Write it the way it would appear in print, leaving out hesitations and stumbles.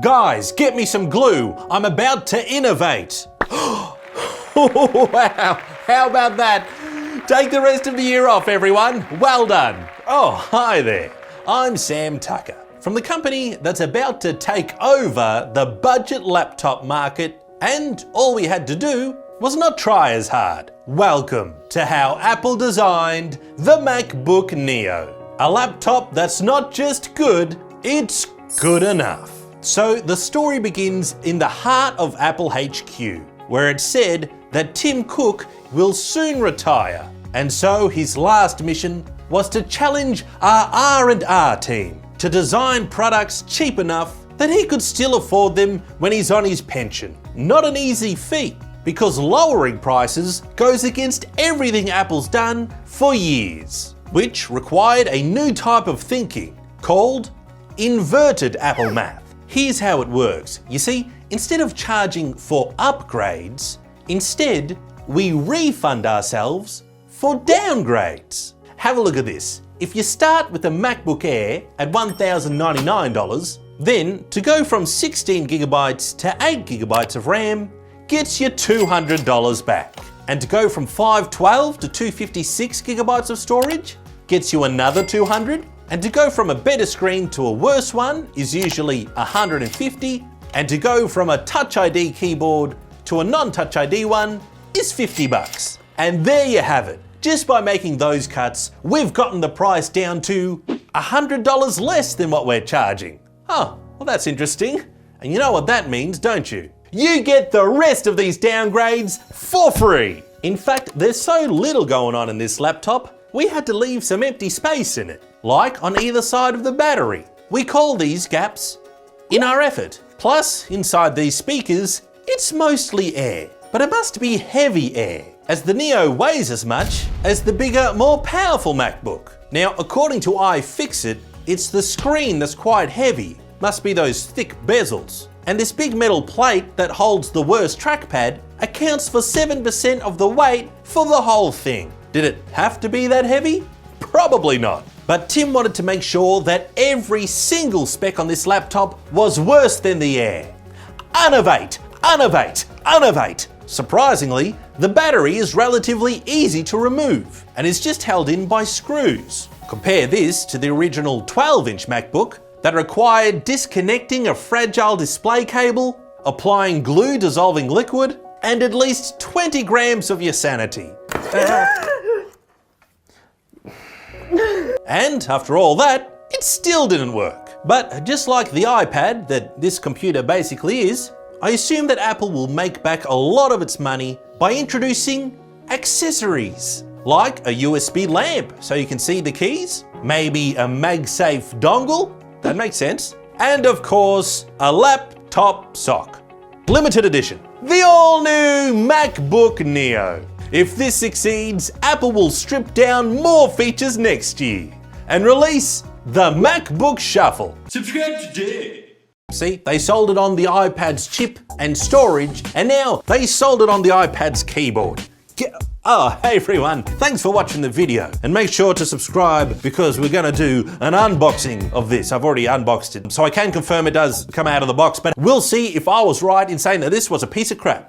Guys, get me some glue. I'm about to innovate. Wow, how about that? Take the rest of the year off, everyone. Well done. Oh, hi there. I'm Sam Tucker from the company that's about to take over the budget laptop market, and all we had to do was not try as hard. Welcome to how Apple designed the MacBook Neo, a laptop that's not just good, it's good enough. So the story begins in the heart of Apple HQ, where it said that Tim Cook will soon retire, and so his last mission was to challenge our R&R team to design products cheap enough that he could still afford them when he's on his pension. Not an easy feat, because lowering prices goes against everything Apple's done for years, which required a new type of thinking called inverted Apple math. Here's how it works. You see, instead of charging for upgrades, instead we refund ourselves for downgrades. Have a look at this. If you start with a MacBook Air at $1,099, then to go from 16 gigabytes to 8 gigabytes of RAM gets you $200 back. And to go from 512 to 256 gigabytes of storage gets you another $200. And to go from a better screen to a worse one is usually $150. And to go from a Touch ID keyboard to a non-Touch ID one is $50. And there you have it. Just by making those cuts, we've gotten the price down to $100 less than what we're charging. Oh, well that's interesting. And you know what that means, don't you? You get the rest of these downgrades for free. In fact, there's so little going on in this laptop, we had to leave some empty space in it, like on either side of the battery. We call these gaps in our effort. Plus, inside these speakers, it's mostly air, but it must be heavy air, as the Neo weighs as much as the bigger, more powerful MacBook. Now, according to iFixit, it's the screen that's quite heavy, must be those thick bezels. And this big metal plate that holds the worst trackpad accounts for 7% of the weight for the whole thing. Did it have to be that heavy? Probably not. But Tim wanted to make sure that every single spec on this laptop was worse than the Air. Innovate, innovate, innovate. Surprisingly, the battery is relatively easy to remove and is just held in by screws. Compare this to the original 12-inch MacBook that required disconnecting a fragile display cable, applying glue dissolving liquid, and at least 20 grams of your sanity. And after all that, it still didn't work. But just like the iPad that this computer basically is, I assume that Apple will make back a lot of its money by introducing accessories, like a USB lamp so you can see the keys, maybe a MagSafe dongle, that makes sense, and of course, a laptop sock. Limited edition, the all-new MacBook Neo. If this succeeds, Apple will strip down more features next year and release the MacBook Shuffle. Subscribe today. See, they sold it on the iPad's chip and storage, and now they sold it on the iPad's keyboard. Oh, hey everyone, thanks for watching the video, and make sure to subscribe because we're gonna do an unboxing of this. I've already unboxed it, so I can confirm it does come out of the box, but we'll see if I was right in saying that this was a piece of crap.